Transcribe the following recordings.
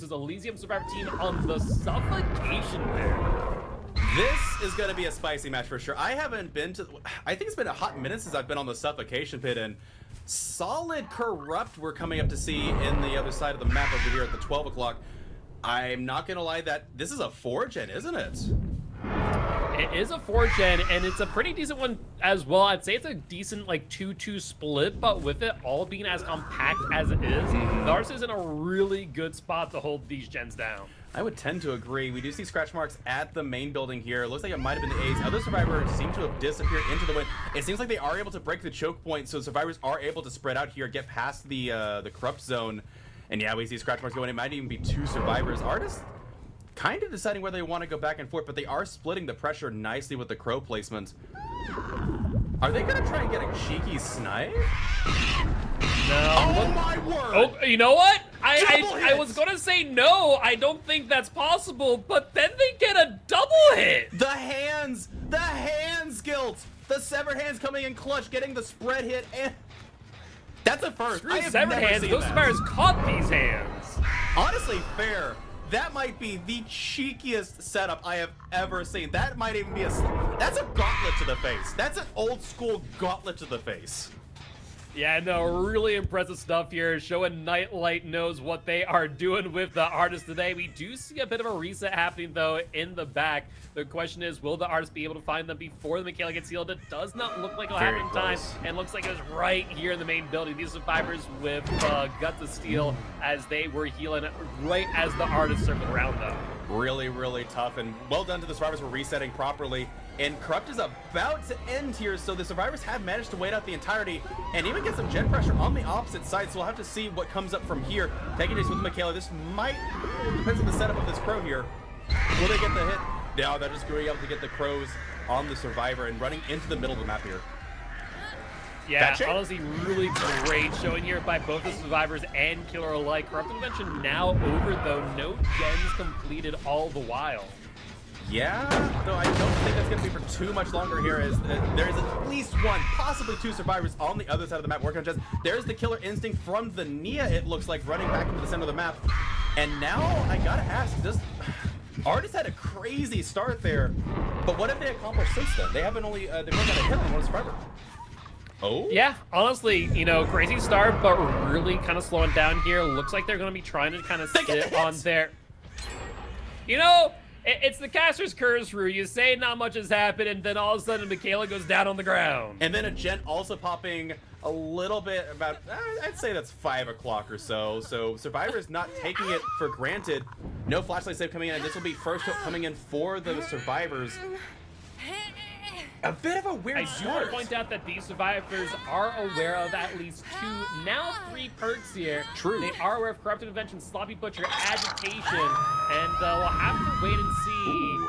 versus Elysium Survivor team on the suffocation there. This is going to be a spicy match for sure. I haven't been to... I think it's been a hot minute since I've been on the suffocation pit, and solid corrupt we're coming up to see in the other side of the map over here at the 12 o'clock. I'm not going to lie that this is a 4-gen, isn't it? It is a 4-gen, and it's a pretty decent one as well. I'd say it's a decent, like, 2-2 split, but with it all being as compact as it is, Nurse is in a really good spot to hold these gens down. I would tend to agree. We do see scratch marks at the main building here. It looks like it might have been the A's. Other survivors seem to have disappeared into the wind. It seems like they are able to break the choke point, so survivors are able to spread out here, get past the corrupt zone. And yeah, we see scratch marks going. It might even be 2 survivors. Artists kind of deciding whether they want to go back and forth, but they are splitting the pressure nicely with the crow placement. Are they going to try and get a cheeky snipe? No. Oh my word! Oh, you know what? I was gonna say no. I don't think that's possible, but then they get a double hit. The hands guilt. The severed hands coming in clutch, getting the spread hit, and that's a first. Screw severed hands. Those survivors caught these hands. Honestly, fair. That might be the cheekiest setup I have ever seen. That might even be that's a gauntlet to the face. That's an old school gauntlet to the face. Yeah, no, really impressive stuff here. Showing Nightlight knows what they are doing with the artist today. We do see a bit of a reset happening, though, in the back. The question is, will the artist be able to find them before the Michaela gets healed? It does not look like it'll happen in time, and looks like it's right here in the main building. These survivors with Guts of Steel as they were healing right as the artist circled around them. Really, really tough, and well done to the survivors for resetting properly. And Corrupt is about to end here, so the survivors have managed to wait out the entirety and even get some gen pressure on the opposite side, so we'll have to see what comes up from here. Taking this with Michaela, this might, depends on the setup of this crow here. Will they get the hit? No, they're just going to be able to get the crows on the survivor and running into the middle of the map here. Yeah, honestly, really great showing here by both the survivors and killer alike. Corrupt Intervention now over, though. No gens completed all the while. Yeah, though I don't think that's going to be for too much longer here, as there is at least 1, possibly 2 survivors on the other side of the map working on gens. There's the killer instinct from the Nia, it looks like, running back into the center of the map. And now, I gotta ask, this Artist had a crazy start there, but what have they accomplished since then? They haven't only, they've only got a hit on one survivor. Oh? Yeah, honestly, you know, crazy start, but really kind of slowing down here. Looks like they're going to be trying to kind of sit on their... You know, it's the caster's curse, Rue. You say not much has happened, and then all of a sudden Michaela goes down on the ground. And then a gent also popping a little bit about, I'd say that's 5 o'clock or so. So survivors not taking it for granted. No flashlight save coming in, and this will be first hook coming in for the survivors. A bit of a weird start. I do want to point out that these survivors are aware of at least 2, now 3 perks here. True. They are aware of Corrupt Intervention, Sloppy Butcher, Agitation, and we'll have to wait and see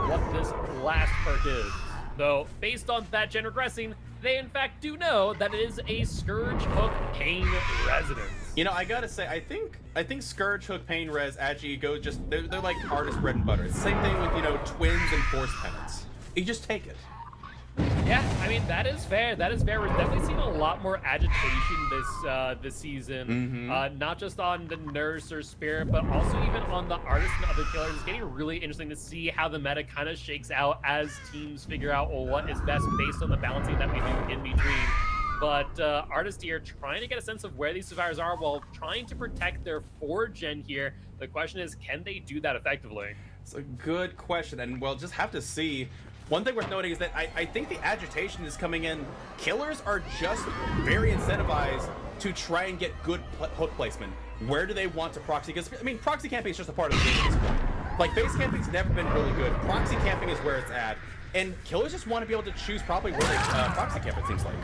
what this last perk is. Though, based on that gen regressing, they in fact do know that it is a Scourge Hook Pain Resonance. You know, I gotta say, I think Scourge, Hook, Pain, Res, Agi go just, they're like artist bread and butter. It's the same thing with, you know, Twins and Force Penance. You just take it. Yeah, I mean, that is fair. That is fair. We're definitely seeing a lot more agitation this season. Not just on the Nurse or Spirit, but also even on the Artist and other killers. It's getting really interesting to see how the meta kind of shakes out as teams figure out what is best based on the balancing that we do in between. But Artist here trying to get a sense of where these survivors are while trying to protect their 4-gen here. The question is, can they do that effectively? It's a good question, and we'll just have to see. One thing worth noting is that I think the agitation is coming in. Killers are just very incentivized to try and get good hook placement. Where do they want to proxy? Because, I mean, proxy camping is just a part of the game at this point. Like, base camping's never been really good. Proxy camping is where it's at. And killers just want to be able to choose probably where they proxy camp, it seems like.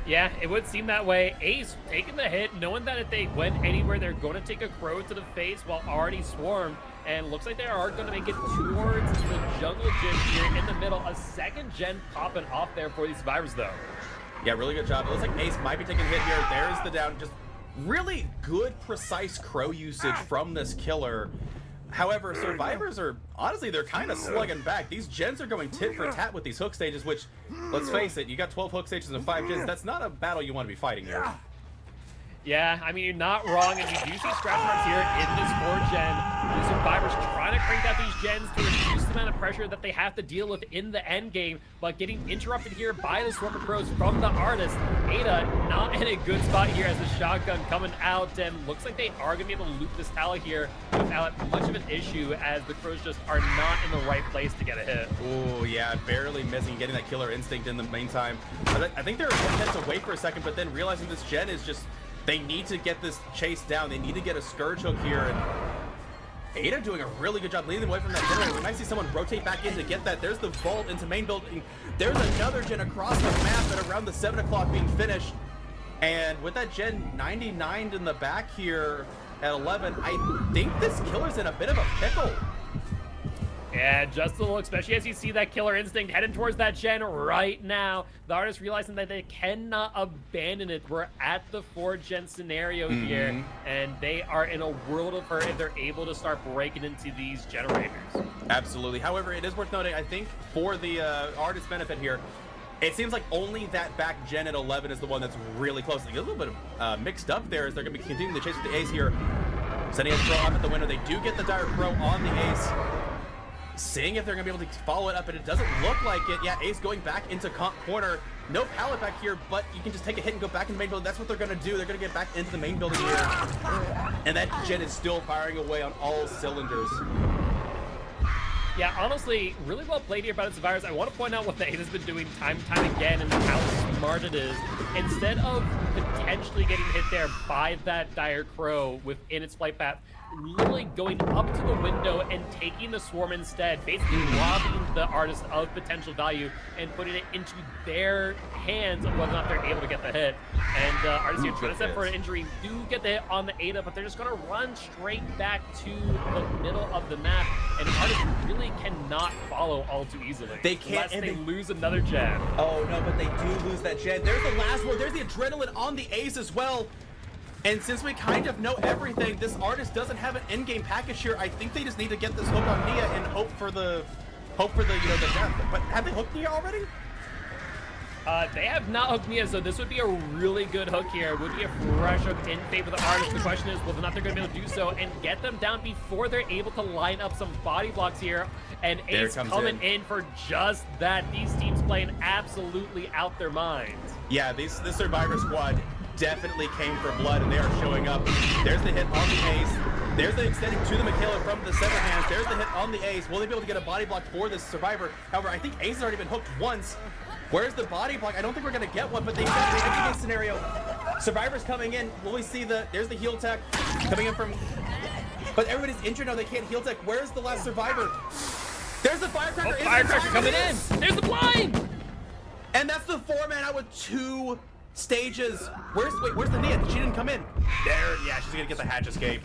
Yeah, it would seem that way. Ace taking the hit, knowing that if they went anywhere, they're going to take a crow to the face while already swarmed. And looks like they are going to make it towards the jungle gym here in the middle. A 2nd gen popping off there for these survivors, though. Yeah, really good job. It looks like Ace might be taking a hit here. There's the down. Just really good, precise crow usage from this killer. However, survivors are, honestly, they're kind of slugging back. These gens are going tit for tat with these hook stages, which, let's face it, you got 12 hook stages and 5 gens. That's not a battle you want to be fighting here. Yeah, I mean, you're not wrong, and you do see scratch marks here in this 4-gen. The survivors trying to crank out these gens to reduce the amount of pressure that they have to deal with in the end game, but getting interrupted here by the Swarm of Crows from the artist. Ada not in a good spot here as the shotgun coming out, and looks like they are going to be able to loop this tower here without much of an issue, as the Crows just are not in the right place to get a hit. Oh yeah, barely missing, getting that killer instinct in the meantime. I think they were content to wait for a second, but then realizing this gen is just, they need to get this chase down. They need to get a Scourge Hook here, and Ada doing a really good job leading them away from that generator. We might see someone rotate back in to get that. There's the vault into main building. There's another gen across the map at around the 7 o'clock being finished. And with that gen 99 in the back here at 11, I think this killer's in a bit of a pickle. Yeah, just a little, especially as you see that killer instinct heading towards that gen right now. The artist realizing that they cannot abandon it. We're at the 4-gen scenario here, and they are in a world of hurt if they're able to start breaking into these generators. Absolutely. However, it is worth noting, I think, for the artist's benefit here, it seems like only that back gen at 11 is the one that's really close. Like, a little bit of mixed up there as they're going to be continuing the chase with the ace here. Sending a throw up at the window. They do get the dire throw on the ace. Seeing if they're going to be able to follow it up, and it doesn't look like it. Yeah, Ace going back into corner. No pallet back here, but you can just take a hit and go back in the main building. That's what they're going to do. They're going to get back into the main building here. And that gen is still firing away on all cylinders. Yeah, honestly, really well played here by the survivors. I want to point out what the Ada's been doing time and time again and how smart it is. Instead of potentially getting hit there by that dire crow within its flight path, literally going up to the window and taking the swarm instead, basically robbing the artist of potential value and putting it into their hands of whether or not they're able to get the hit. And artists here trying to set for an injury do get the hit on the Ada, but they're just going to run straight back to the middle of the map, and artists really cannot follow all too easily. They can't, unless they lose another gen. Oh no, but they do lose that gen. There's the last one. There's the adrenaline on the ace as well. And since we kind of know everything, this artist doesn't have an in-game package here. I think they just need to get this hook on Nia and hope for the the death. But have they hooked Nia already? They have not hooked Nia, so this would be a really good hook here. It would be a fresh hook in favor of the artist. The question is whether or not they're going to be able to do so and get them down before they're able to line up some body blocks here. And Ace coming in for just that. These teams playing absolutely out their minds. Yeah, this Survivor Squad definitely came for blood, and they are showing up. There's the hit on the ace. There's the extending to the Michaela from the center hands. There's the hit on the ace. Will they be able to get a body block for this survivor? However, I think Ace has already been hooked once. Where's the body block? I don't think we're going to get one, but they've got the end game scenario. Survivors coming in. Will we see there's the heal tech coming in from, but everybody's injured now. They can't heal tech. Where's the last survivor? There's the firecracker. Oh, firecracker coming in. There's the blind. And that's the 4-man out with 2 stages. Where's the Nia? She didn't come in. There, yeah, she's gonna get the hatch escape.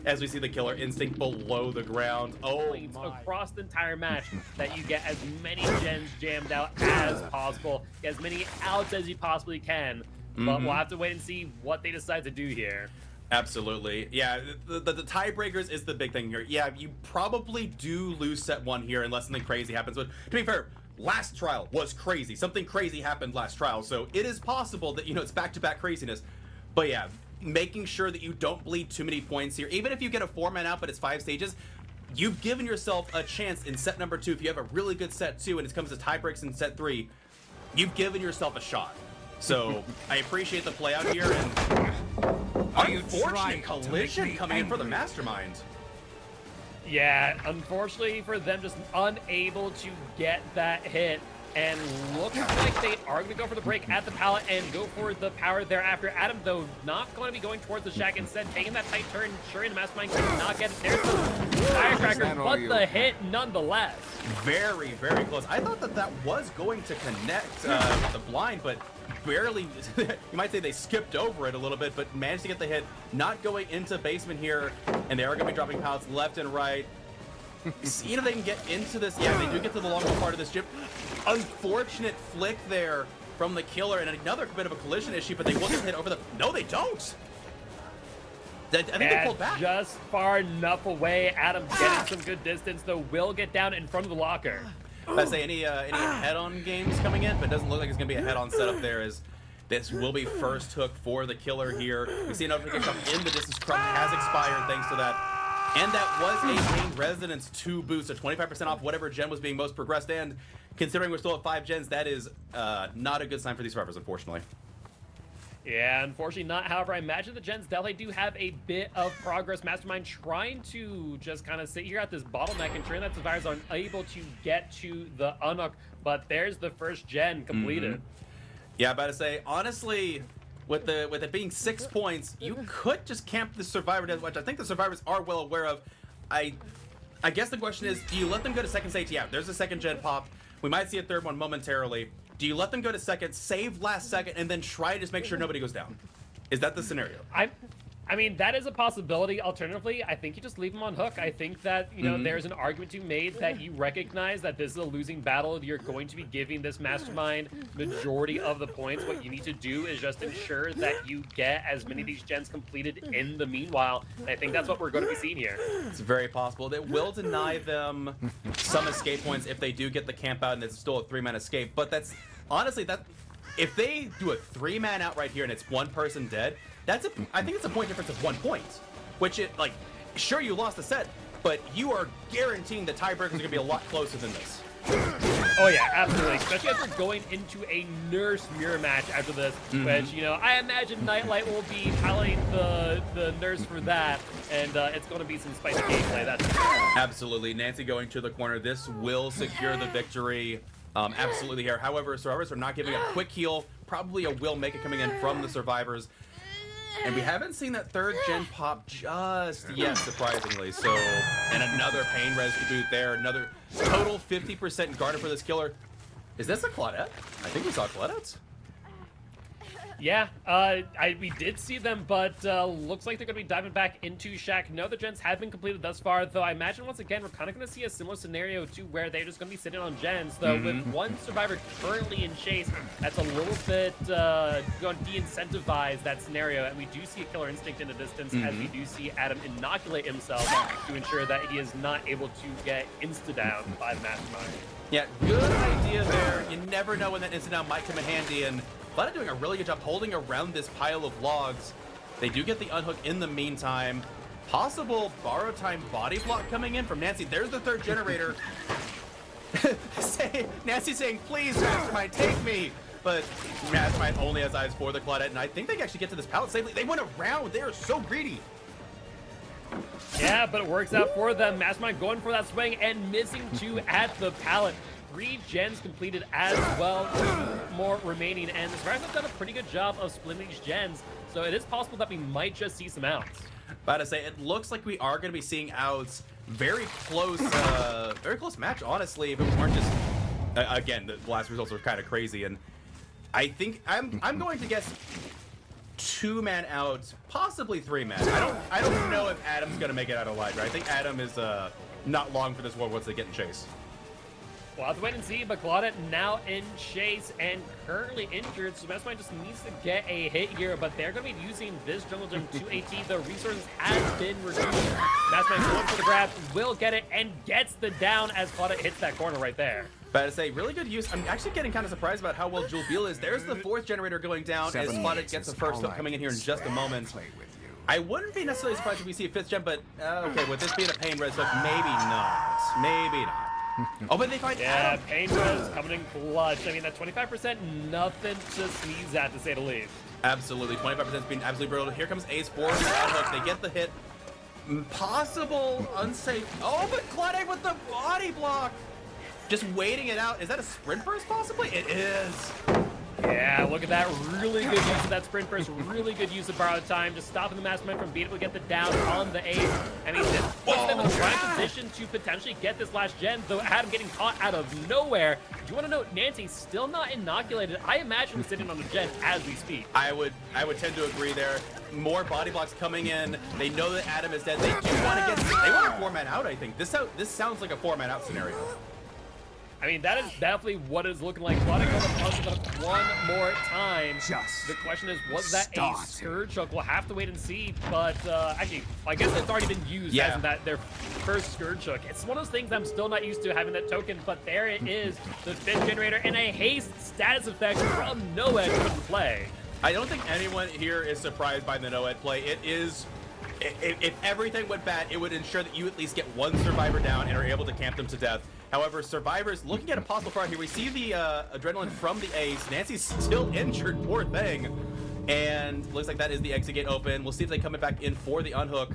As we see the killer instinct below the ground. Oh my. Across the entire match, that you get as many gens jammed out as possible, get as many outs as you possibly can. But we'll have to wait and see what they decide to do here. Absolutely. Yeah, the tiebreakers is the big thing here. Yeah, you probably do lose set 1 here unless something crazy happens. But to be fair, last trial was crazy. Something crazy happened last trial, so it is possible that, it's back-to-back craziness. But yeah, making sure that you don't bleed too many points here. Even if you get a 4-man out, but it's 5 stages, you've given yourself a chance in set number 2. If you have a really good set 2 and it comes to tie breaks in set 3, you've given yourself a shot. So I appreciate the play out here, and unfortunate collision coming in for the Mastermind. Yeah, unfortunately for them, just unable to get that hit. And looks like they are going to go for the break at the pallet and go for the power thereafter. Adam, though, not going to be going towards the shack. Instead, taking that tight turn, ensuring the Mastermind cannot get it. There's the firecracker, but the hit nonetheless. Very, very close. I thought that was going to connect with the blind, but barely. You might say they skipped over it a little bit, but managed to get the hit. Not going into basement here, and they are going to be dropping pallets left and right. See if they can get into this. Yeah, they do get to the longer part of this chip. Unfortunate flick there from the killer, and another bit of a collision issue, but they will get hit over the... No, they don't! I think they pulled back. Just far enough away. Adam getting some good distance, though, will get down in front of the locker. I say any head-on games coming in, but it doesn't look like it's going to be a head-on setup there as This will be first hook for the killer here. We see a notification in the distance. Crump has expired thanks to that. And that was a Pain Resonance 2 boost, so 25% off whatever gen was being most progressed. And considering we're still at 5 gens, that is not a good sign for these survivors, unfortunately. Yeah, unfortunately not. However, I imagine the gens definitely do have a bit of progress. Mastermind trying to just kind of sit here at this bottleneck and train that survivors are unable to get to the unhook. But there's the first gen completed. Yeah, about to say, honestly, with it being 6 points, you could just camp the survivor death, which I think the survivors are well aware of. I guess the question is, do you let them go to second stage? Yeah, there's a second gen pop. We might see a third one momentarily. Do you let them go to second, save last second, and then try to just make sure nobody goes down? Is that the scenario? I mean, that is a possibility. Alternatively, I think you just leave them on hook. I think that, you know, there's an argument to be made that you recognize that this is a losing battle. You're going to be giving this Mastermind majority of the points. What you need to do is just ensure that you get as many of these gens completed in the meanwhile. And I think that's what we're going to be seeing here. It's very possible. It will deny them some escape points if they do get the camp out and it's still a 3-man escape. But that's, honestly, if they do a 3-man out right here and it's one person dead, I think it's a point difference of 1 point, which sure, you lost the set, but you are guaranteeing the tiebreakers are going to be a lot closer than this. Oh yeah, absolutely. Especially as we're going into a nurse mirror match after this, which, you know, I imagine Nightlight will be piloting the nurse for that, and it's going to be some spicy gameplay. That's absolutely. Nancy going to the corner. This will secure the victory. Absolutely here. However, survivors are not giving a quick heal. Probably a will make it coming in from the survivors. And we haven't seen that third gen pop just yet, surprisingly. So, and another Pain Res boot there. Another total 50% garner for this killer. Is this a Claudette? I think we saw Claudettes. Yeah, we did see them, but looks like they're going to be diving back into Shack. No, the gens have been completed thus far, though I imagine once again we're kind of going to see a similar scenario to where they're just going to be sitting on gens, though with one survivor currently in chase, that's a little bit going to de-incentivize that scenario, and we do see a killer instinct in the distance as we do see Adam inoculate himself to ensure that he is not able to get insta-down by the Mastermind. Yeah, good idea there. You never know when that insta-down might come in handy, and Vlada doing a really good job holding around this pile of logs. They do get the unhook in the meantime. Possible borrow time body block coming in from Nancy. There's the third generator. Nancy saying, please, Mastermind, take me. But Mastermind only has eyes for the Claudette, and I think they can actually get to this pallet safely. They went around. They are so greedy. Yeah, but it works out for them. Mastermind going for that swing and missing 2 at the pallet. 3 gens completed as well, 2 more remaining, and the survivors have done a pretty good job of splitting these gens, so it is possible that we might just see some outs. About to say, it looks like we are going to be seeing outs. Very close match, honestly, if it weren't just, again, the last results were kind of crazy, and I think, I'm going to guess 2-man out, possibly 3-man. I don't know if Adam's going to make it out alive, right? I think Adam is not long for this world once they get in chase. We'll have to wait and see, but Claudette now in chase and currently injured, so Mastermind just needs to get a hit here, but they're going to be using this jungle gym to AT. The resources have been reduced. Mastermind going for the grab, will get it, and gets the down as Claudette hits that corner right there. But to say, really good use. I'm actually getting kind of surprised about how well Jewel Beal is. There's the 4th generator going down as Claudette gets the first hook coming in here in just a moment. I wouldn't be necessarily surprised if we see a 5th gen, but okay, with this being a Pain Res hook, maybe not. Maybe not. Oh, but they find Adam. Pain Res coming in clutch. I mean, that 25%, nothing to sneeze at, to say the least. Absolutely, 25% has been absolutely brutal. Here comes Ace for the hook. They get the hit. Possible unsafe. Oh, but Claudette with the body block. Just waiting it out. Is that a sprint burst, possibly? It is. Yeah, look at that. Really good use of that sprint burst. Really good use of borrowed time. Just stopping the Mastermind from being able to get the down on the ace. I mean, this puts them in the prime position to potentially get this last gen, though Adam getting caught out of nowhere. Do you want to note Nancy still not inoculated? I imagine sitting on the gen as we speak. I would tend to agree there. More body blocks coming in. They know that Adam is dead. They do want to get. They want a 4-man out, I think. This sounds like a 4-man out scenario. I mean, that is definitely what it's looking like. Claudia going to punch it up one more time. Just the question is, was that start. a Scourge Hook? We'll have to wait and see. But actually, I guess it's already been used, Yeah. hasn't that? Their first Scourge Hook. It's one of those things I'm still not used to having that token, but there it is. The 5th generator and a haste status effect from Noed put in play. I don't think anyone here is surprised by the Noed play. It is, if everything went bad, it would ensure that you at least get one survivor down and are able to camp them to death. However, survivors looking at a possible fraud here. We see the adrenaline from the ace. Nancy's still injured, poor thing. And looks like that is the exit gate open. We'll see if they come back in for the unhook.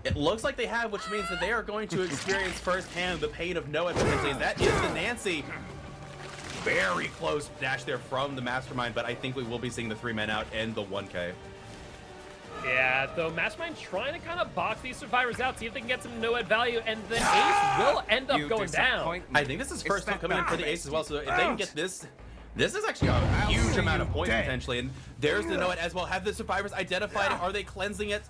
It looks like they have, which means that they are going to experience firsthand the pain of Noed potentially. That is the Nancy. Very close dash there from the Mastermind, but I think we will be seeing the 3-man out and the 1K. Yeah, though Mastermind trying to kind of box these survivors out, see if they can get some Noed value, and the ace will end up going down. I think this is first one coming in for the ace as well, so if they can get this, this is actually a huge amount of points potentially, and there's the Noed as well. Have the survivors identified it? Are they cleansing it?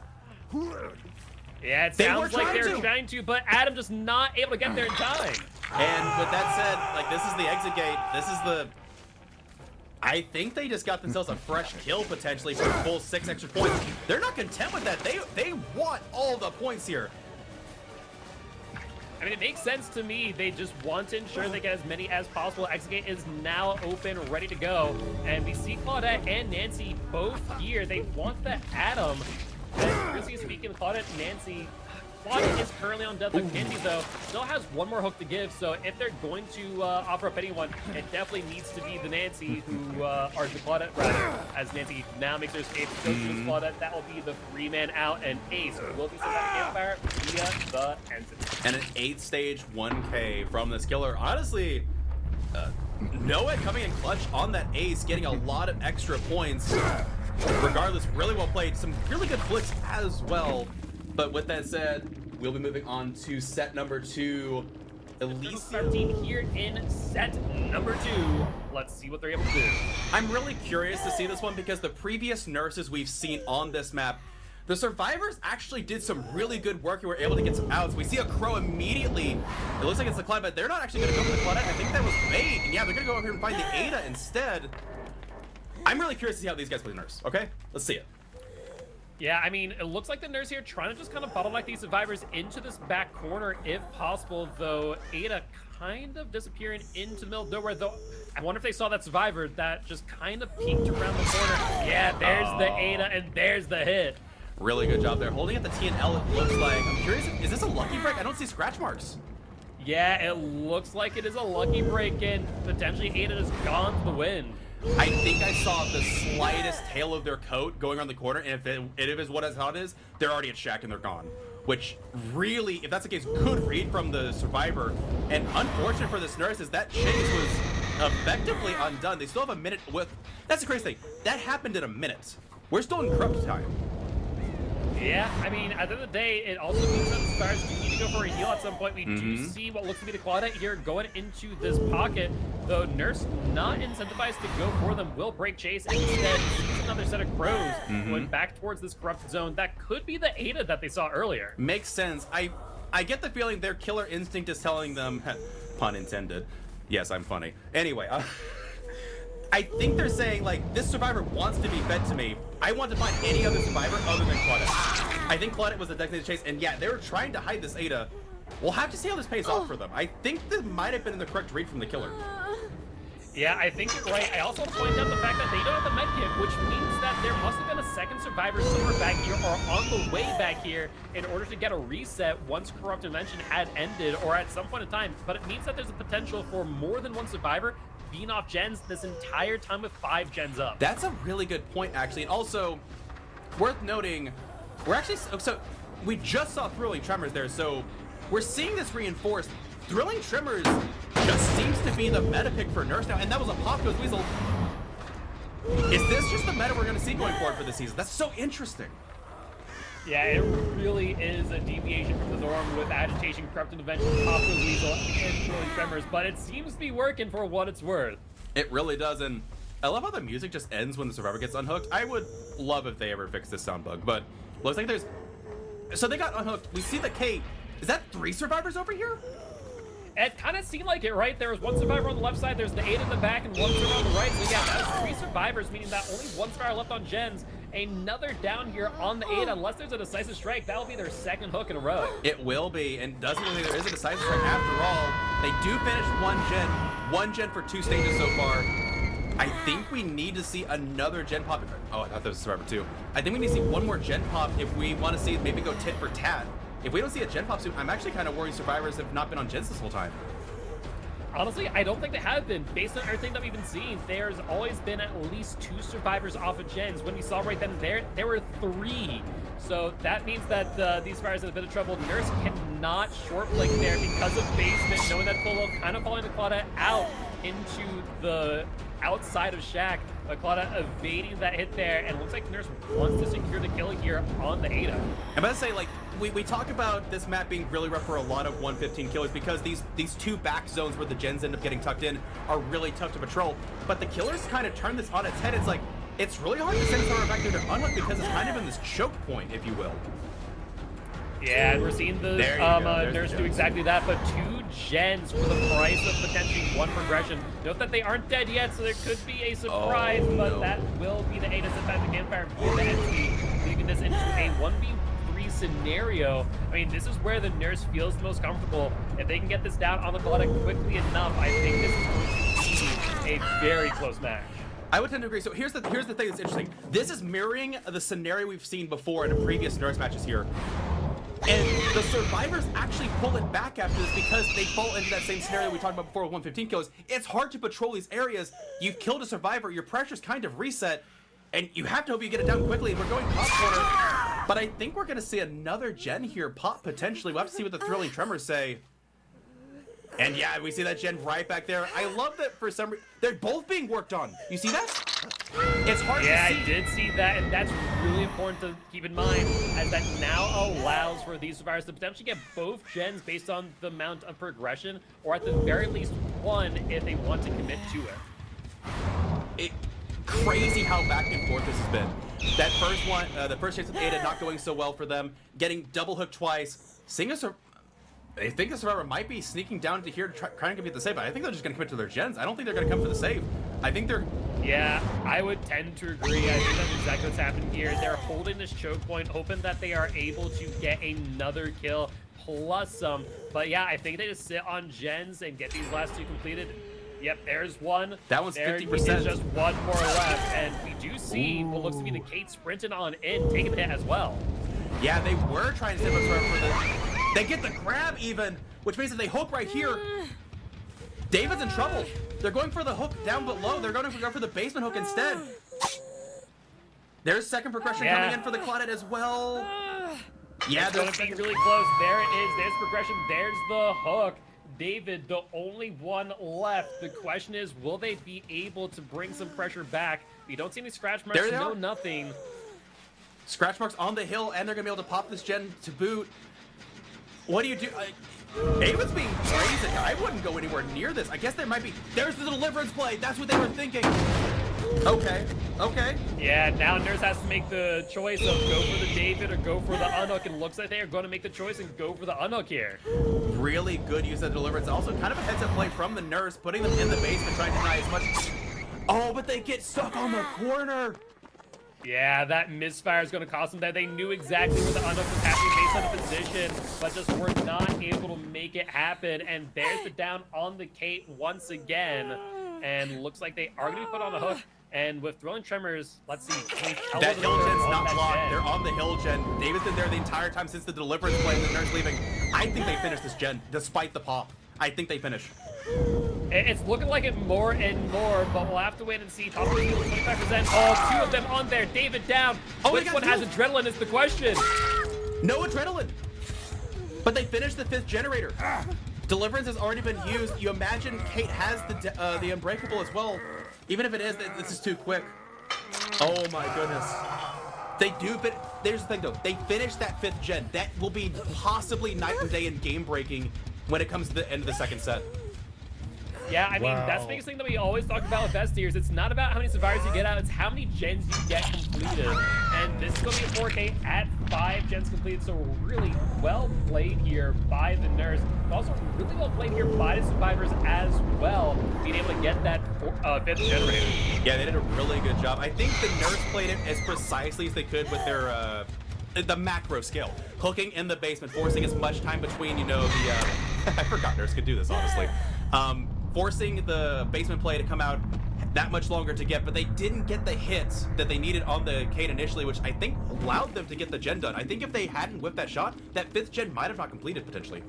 Yeah, it sounds like they're trying to, but Adam just not able to get there in time. And with that said, like, this is the exit gate. This is the... I think they just got themselves a fresh kill potentially for a full 6 extra points. They're not content with that. They want all the points here. I mean, it makes sense to me. They just want to ensure they get as many as possible. Exit gate is now open, ready to go. And we see Claudette and Nancy both here. They want the Adam. And really speaking, Claudette and Nancy... Claudette is currently on death hook. Nancy, though, still has one more hook to give, so if they're going to offer up anyone, it definitely needs to be the Nancy who, or the Claudette, rather, as Nancy now makes her escape, goes to the Claudette. That will be the 3-man out, and Ace will be sent out campfire via the entity. And an 8-stage 1K from this killer. Honestly, Noah coming in clutch on that Ace, getting a lot of extra points. Regardless, really well played. Some really good flicks as well. But with that said, we'll be moving on to set number 2. Elysium 13 here in set number 2. Let's see what they're able to do. I'm really curious to see this one because the previous nurses we've seen on this map, the survivors actually did some really good work and were able to get some outs. We see a crow immediately. It looks like it's the Claudette, but they're not actually going to go for the Claudette. I think that was bait. And yeah, they're going to go over here and find the Ada instead. I'm really curious to see how these guys play nurse. Okay, let's see it. Yeah, I mean, it looks like the nurse here trying to just kind of bottleneck these survivors into this back corner if possible, though Ada kind of disappearing into the middle of nowhere, though I wonder if they saw that survivor that just kind of peeked around the corner. Yeah, there's the Ada, and there's the hit. Really good job there. Holding at the TNL, it looks like. I'm curious, is this a lucky break? I don't see scratch marks. Yeah, it looks like it is a lucky break, and potentially Ada has gone to the win. I think I saw the slightest tail of their coat going around the corner, and if it is what I thought it is, they're already at Shack and they're gone. Which really, if that's the case, good read from the survivor. And unfortunate for this nurse is that chase was effectively undone. They still have a minute with... That's the crazy thing. That happened in a minute. We're still in corrupt time. Yeah, I mean, at the end of the day, it also means that the Stars do need to go for a heal at some point. We do see what looks to be the Claudette here going into this pocket, though Nurse not incentivized to go for them, will break chase and instead sees another set of crows going back towards this corrupted zone. That could be the Ada that they saw earlier. Makes sense. I get the feeling their killer instinct is telling them, pun intended. Yes, I'm funny. Anyway, I think they're saying, like, this survivor wants to be fed to me. I want to find any other survivor other than Claudette. I think Claudette was the designated chase, and yeah, they were trying to hide this Ada. We'll have to see how this pays off for them. I think this might have been the correct read from the killer. Yeah, I think you're right. I also want to point out the fact that they don't have the medkit, which means that there must have been a second survivor somewhere back here or on the way back here in order to get a reset once Corrupt Invention had ended or at some point in time. But it means that there's a potential for more than one survivor being off gens this entire time with 5 gens up. That's a really good point, actually. And also, worth noting, we're actually... So, we just saw Thrilling Tremors there, so we're seeing this reinforced. Thrilling Tremors just seems to be the meta pick for Nurse now, and that was a Pop Goes Weasel. Is this just the meta we're going to see going forward for this season? That's so interesting. Yeah, it really is a deviation from the norm with Agitation, Corrupted Invention, Pop Goes Weasel, and Thrilling Tremors, but it seems to be working for what it's worth. It really does, and I love how the music just ends when the survivor gets unhooked. I would love if they ever fix this sound bug, but looks like there's... So they got unhooked. We see the Kate. Is that 3 survivors over here? It kind of seemed like it, right? There was one survivor on the left side, there's the 8 in the back, and one survivor on the right. So yeah, that's 3 survivors, meaning that only 1 survivor left on gens. Another down here on the 8, unless there's a decisive strike, that'll be their 2nd hook in a row. It will be, and doesn't look like there is a decisive strike after all. They do finish 1 gen for 2 stages so far. I think we need to see another gen pop. Oh, I thought there was a survivor too. I think we need to see 1 more gen pop if we want to see it maybe go tit for tat. If we don't see a gen pop soon, I'm actually kind of worried survivors have not been on gens this whole time. Honestly, I don't think they have been. Based on everything that we've been seeing, there's always been at least 2 survivors off of gens. When we saw right then and there were 3. So that means that these survivors have a bit of trouble. Nurse cannot short flank there because of basement, knowing that Polo kind of following the Claudia out into the outside of Shack. But Claudia evading that hit there, and looks like Nurse wants to secure the kill here on the Ada. I'm about to say, like, we talk about this map being really rough for a lot of 115 killers because these 2 back zones where the gens end up getting tucked in are really tough to patrol. But the killers kind of turn this on its head. It's like, it's really hard to send someone back there to unhook because it's kind of in this choke point, if you will. Yeah, and we're seeing the Nurse do exactly that, but 2 gens for the price of potentially 1 progression. Note that they aren't dead yet, so there could be a surprise, but that will be the Ada at the campfire for the entry, leaving this into a 1v3 scenario. I mean, this is where the Nurse feels the most comfortable. If they can get this down on the Coletta quickly enough, I think this is going to be a very close match. I would tend to agree. So here's the thing that's interesting. This is mirroring the scenario we've seen before in the previous Nurse matches here. And the survivors actually pull it back after this because they fall into that same scenario we talked about before with 115 kills. It's hard to patrol these areas. You've killed a survivor, your pressure's kind of reset, and you have to hope you get it down quickly. We're going top corner, but I think we're gonna see another gen here pop potentially. We'll have to see what the Thrilling Tremors say. And yeah, we see that gen right back there. I love that for some reason, they're both being worked on. You see that? It's hard to see. Yeah, I did see that, and that's really important to keep in mind, as that now allows for these survivors to potentially get both gens based on the amount of progression, or at the very least 1 if they want to commit to it. Crazy how back and forth this has been. That first one, the first chase with Ada not going so well for them, getting double hooked twice, seeing I think the survivor might be sneaking down to here trying to get the save, but I think they're just going to commit to their gens. I don't think they're going to come for the save. I think they're... Yeah, I would tend to agree. I think that's exactly what's happened here. They're holding this choke point, hoping that they are able to get another kill plus some. But yeah, I think they just sit on gens and get these last 2 completed. Yep, there's 1. That one's 50%. There's just 1 more left, and we do see what looks to be the Kate sprinting on in, taking the hit as well. Yeah, they were trying to save us for the... They get the grab even, which means that they hook right here. David's in trouble. They're going for the hook down below. They're going to go for the basement hook instead. There's second progression coming in for the Claudette as well. Yeah, it's going to be really close. There it is. There's progression. There's the hook. David, the only one left. The question is, will they be able to bring some pressure back? We don't see any scratch marks. No, nothing. Scratch marks on the hill, and they're going to be able to pop this gen to boot. What do you do? Ava's being crazy. I wouldn't go anywhere near this. I guess there might be... There's the deliverance play. That's what they were thinking. Okay. Yeah, now Nurse has to make the choice of go for the David or go for the unhook, and looks like they are going to make the choice and go for the unhook here. Really good use of deliverance. Also kind of a heads-up play from the Nurse, putting them in the basement, trying to deny as much... Oh, but they get stuck on the corner. Yeah, that misfire is going to cost them that. They knew exactly where the unhook was happening based on the position, but just were not able to make it happen. And there's the down on the Kate once again. And looks like they are going to be put on the hook. And with Thrilling Tremors, let's see. That hill gen's not blocked. They're on the hill gen. David's been there the entire time since the deliverance play and the Nurse leaving. I think they finish this gen, despite the pop. I think they finish. It's looking like it more and more, but we'll have to wait and see. Top 25%. Oh, 2 of them on there. David down. Oh, which one has adrenaline is the question. No adrenaline. But they finished the 5th generator. Deliverance has already been used. You imagine Kate has the Unbreakable as well. Even if it is, this is too quick. Oh my goodness. They do, but there's the thing though. They finished that 5th gen. That will be possibly night and day in game breaking when it comes to the end of the second set. Yeah, I mean, that's the biggest thing that we always talk about with best tiers. It's not about how many survivors you get out, it's how many gens you get completed. And this is going to be a 4K at 5 gens completed, so really well played here by the Nurse. But also really well played here by the survivors as well, being able to get that 5th generator. Yeah, they did a really good job. I think the Nurse played it as precisely as they could with their the macro skill, hooking in the basement, forcing as much time between, you know, the I forgot Nurse could do this, honestly. Forcing the basement play to come out that much longer to get, but they didn't get the hits that they needed on the Kate initially, which I think allowed them to get the gen done. I think if they hadn't whipped that shot, that 5th gen might have not completed potentially.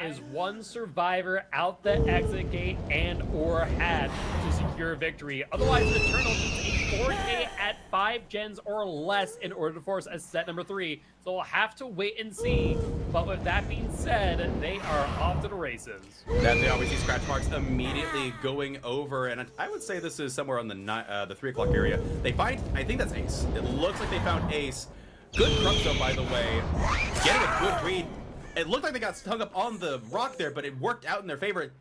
Is one survivor out the exit gate and or had to secure victory. Otherwise, Eternal needs a 4K at 5 gens or less in order to force a set number 3. So we'll have to wait and see. But with that being said, they are off to the races. That they always see scratch marks immediately going over, and I would say this is somewhere on the 3 o'clock area. They find, I think that's Ace. It looks like they found Ace. Good crux though, by the way. Getting a good read. It looked like they got hung up on the rock there, but it worked out in their favor.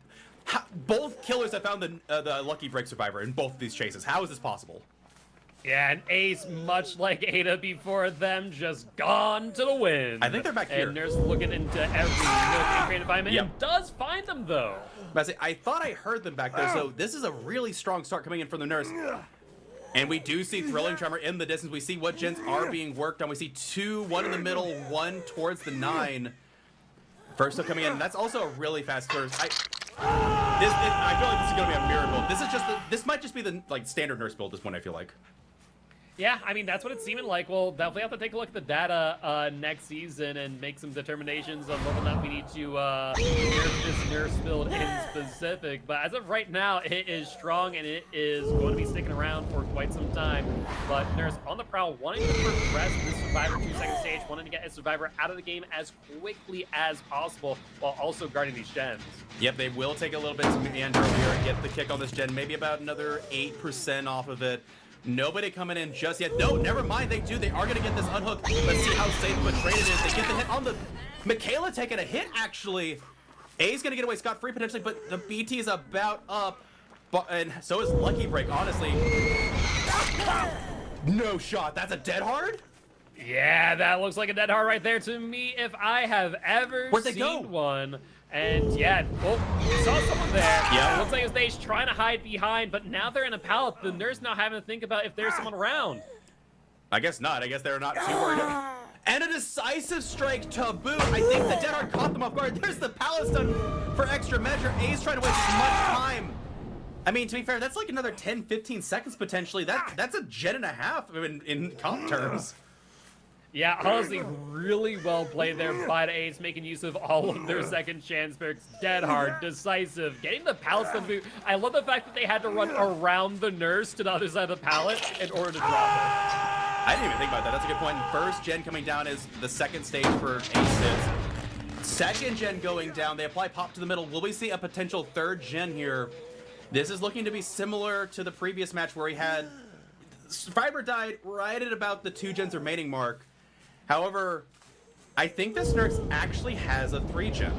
Both killers have found the lucky break survivor in both of these chases. How is this possible? Yeah, and Ace, much like Ada before them, just gone to the wind. I think they're back here. And Nurse looking into every nook and cranny environment, and does find them though. I thought I heard them back there, so this is a really strong start coming in from the Nurse. And we do see Thrilling Tremor in the distance. We see what gens are being worked on. We see 2, 1 in the middle, 1 towards the 9. First up coming in, that's also a really fast burst. I feel like this is gonna be a miracle. This might just be the standard Nurse build. This one, I feel like. Yeah, I mean, that's what it's seeming like. We'll definitely have to take a look at the data next season and make some determinations on whether or not we need to nerf this Nurse build in specific. But as of right now, it is strong and it is going to be sticking around for quite some time. But Nurse on the prowl, wanting to progress this Survivor 2 stage, wanting to get a Survivor out of the game as quickly as possible while also guarding these gens. Yep, they will take a little bit to meander over here and get the kick on this gen, maybe about another 8% off of it. Nobody coming in just yet. No, never mind. They do. They are going to get this unhooked. Let's see how safe of a trade it is. They get the hit on the... Michaela taking a hit, actually. A's going to get away scot-free, potentially, but the BT is about up. And so is Lucky Break, honestly. No shot. That's a dead hard? Yeah, that looks like a dead hard right there to me if I have ever seen one. And yeah, well, we saw someone there. Yeah. It looks like it's Ace trying to hide behind, but now they're in a pallet. The Nurse now having to think about if there's someone around. I guess not. I guess they're not too worried. And a decisive strike to boot. I think the dead hard caught them off guard. There's the pallet stun for extra measure. Ace trying to waste as much time. I mean, to be fair, that's like another 10, 15 seconds potentially. That's a gen and a half in comp terms. Yeah, honestly, really well played there by the Ace, making use of all of their second chance perks. Dead hard, decisive, getting the pallet stun boot. I love the fact that they had to run around the Nurse to the other side of the pallet in order to drop it. I didn't even think about that. That's a good point. First gen coming down is the second stage for Aces. Second gen going down. They apply pop to the middle. Will we see a potential third gen here? This is looking to be similar to the previous match where we had Survivor died right at about the 2 gens remaining mark. However, I think this Nurse actually has a 3 gen.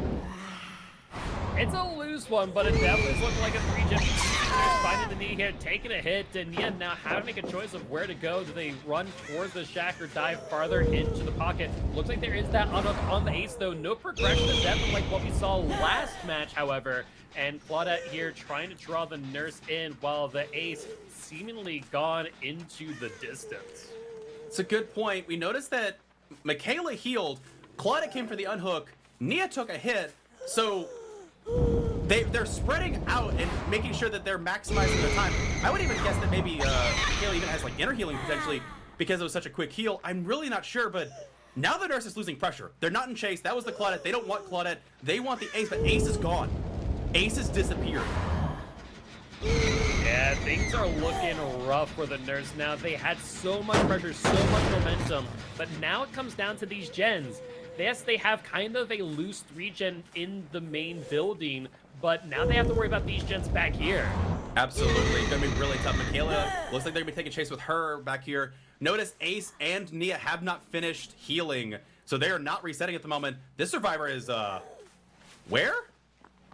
It's a loose one, but it definitely is looking like a 3 gen. Nurse finding the knee here, taking a hit, and yeah, now how to make a choice of where to go. Do they run towards the shack or dive farther into the pocket? Looks like there is that on the Ace, though. No progression to death like what we saw last match, however. And Claudette here trying to draw the Nurse in while the Ace seemingly gone into the distance. It's a good point. We noticed that Michaela healed, Claudette came for the unhook, Nia took a hit, so they're spreading out and making sure that they're maximizing their time. I would even guess that maybe Michaela even has like inner healing potentially because it was such a quick heal. I'm really not sure, but now the Nurse is losing pressure. They're not in chase. That was the Claudette. They don't want Claudette. They want the Ace, but Ace is gone. Ace has disappeared. Yeah, things are looking rough for the Nurse now. They had so much pressure, so much momentum, but now it comes down to these gens. Yes, they have kind of a loose 3 gen in the main building, but now they have to worry about these gens back here. Absolutely, gonna be really tough. Michaela looks like they're gonna be taking chase with her back here. Notice Ace and Nia have not finished healing, so they are not resetting at the moment. This Survivor is, where?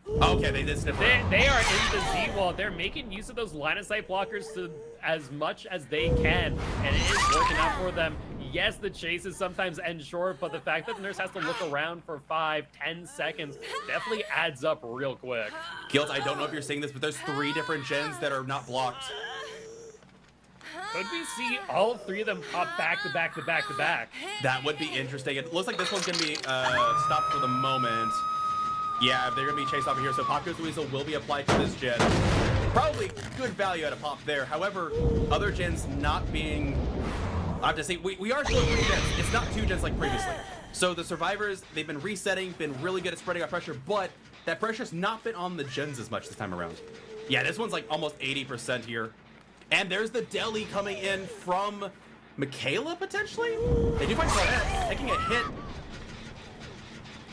Okay, they did sniff around. They are in the Z wall. They're making use of those line of sight blockers to as much as they can, and it is working out for them. Yes, the chases sometimes end short, but the fact that the nurse has to look around for 5-10 seconds definitely adds up real quick. Guilt, I don't know if you're seeing this, but there's 3 different gens that are not blocked. Could we see all 3 of them pop back to back to back to back? That would be interesting. It looks like this one's going to be stopped for the moment. Yeah, they're going to be chased off of here, so Pop Goes the Weasel will be applied to this gen. Probably good value out of Pop there. However, other gens not being... I have to say, we are still 3 gens. It's not 2 gens like previously. So the survivors, they've been resetting, been really good at spreading out pressure, but that pressure's not been on the gens as much this time around. Yeah, this one's like almost 80% here. And there's the deli coming in from Michaela, potentially? They do find Claudette taking a hit.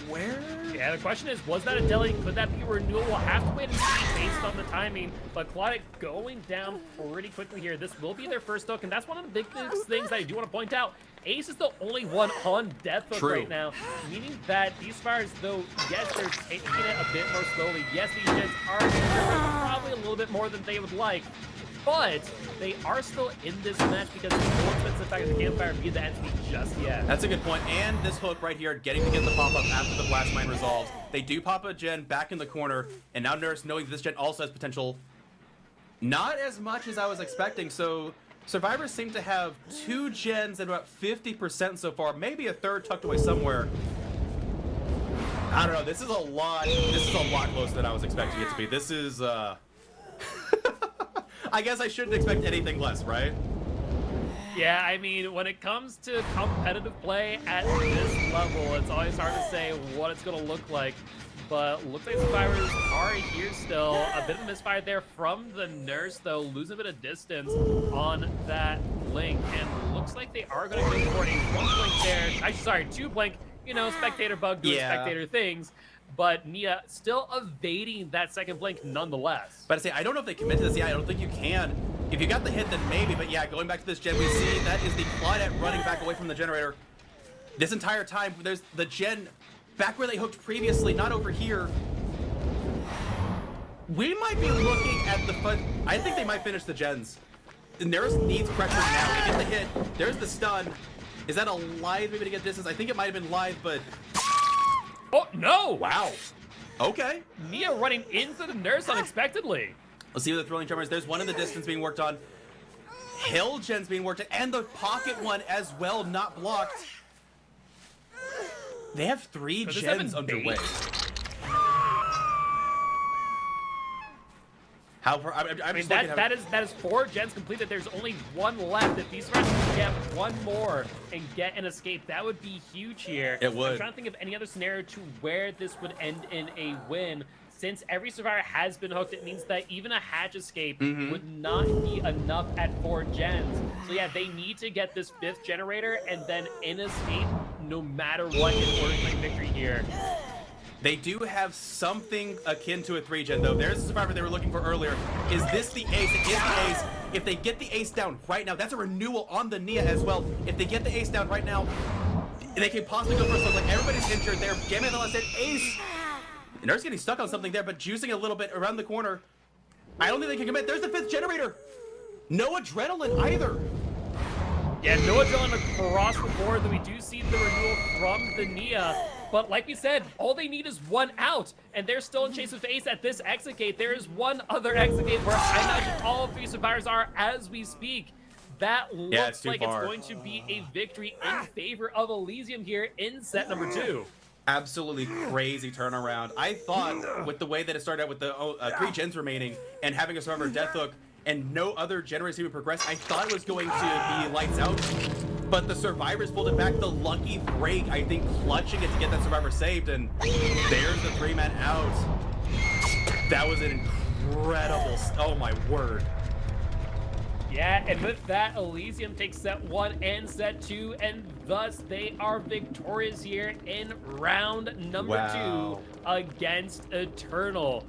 Where? Yeah, the question is, was that a deli? Could that be a renewal? We'll have to wait and see based on the timing. But Claudette going down pretty quickly here. This will be their first hook, and that's one of the big things that I do want to point out. Ace is the only one on death hook right now, meaning that these fires, though, yes, they're taking it a bit more slowly. Yes, these gens are probably a little bit more than they would like. But they are still in this match because no one's been the fact that the campfire be the entity just yet. That's a good point. And this hook right here, getting to get the pop-up after the blast mine resolves. They do pop a gen back in the corner, and now Nurse, knowing this gen also has potential, not as much as I was expecting. So survivors seem to have 2 gens at about 50% so far, maybe a third tucked away somewhere. I don't know. This is a lot. This is a lot closer than I was expecting it to be. This is I guess I shouldn't expect anything less, right? Yeah, I mean, when it comes to competitive play at this level, it's always hard to say what it's going to look like. But looks like survivors are here still. A bit of a misfire there from the nurse, though, losing a bit of distance on that blink. And looks like they are going to go for a 1 blink there. Sorry, 2 blink. You know, spectator bug doing spectator things. But Nia still evading that second blink nonetheless. But I say, I don't know if they commit to this. Yeah, I don't think you can. If you got the hit, then maybe. But yeah, going back to this gen, we see that is the Claudette running back away from the generator. This entire time, there's the gen back where they hooked previously, not over here. We might be looking at the fun. I think they might finish the gens. The Nurse needs pressure now. They get the hit. There's the stun. Is that a live maybe to get distance? I think it might have been live, but... Oh, no! Wow. Okay. Nia running into the nurse unexpectedly. Let's see what the thrilling tremors. There's one in the distance being worked on. Hill gen's being worked on, and the pocket one as well, not blocked. They have 3 gens underway. However, I'm just looking at that is 4 gens completed. There's only 1 left. If these guys can get 1 more and get an escape, that would be huge here. It would. I'm trying to think of any other scenario to where this would end in a win. Since every survivor has been hooked, it means that even a hatch escape would not be enough at 4 gens. So yeah, they need to get this 5th generator and then an escape no matter what in order to make victory here. They do have something akin to a 3 gen, though. There's a survivor they were looking for earlier. Is this the ace? It is the ace. If they get the ace down right now, that's a renewal on the Nia as well. If they get the ace down right now, they can possibly go first. So, like, everybody's injured there. Game of the last hit, ace. The Nurse getting stuck on something there, but juicing a little bit around the corner. I don't think they can commit. There's the 5th generator. No adrenaline either. Yeah, no adrenaline across the board, though we do see the renewal from the Nia. But like we said, all they need is 1 out, and they're still in chase with ace at this exit gate. There is 1 other exit gate where I imagine all 3 survivors are as we speak. That looks like it's going to be a victory in favor of Elysium here in set number 2. Absolutely crazy turnaround. I thought with the way that it started out with the 3 gens remaining and having a survivor death hook and no other generators even progress, I thought it was going to be lights out. But the survivors pulled it back. The lucky break, I think, clutching it to get that survivor saved. And there's the 3-man out. That was an incredible... Oh, my word. Yeah, and with that, Elysium takes set 1 and set 2, and thus they are victorious here in round number 2 against Eternal.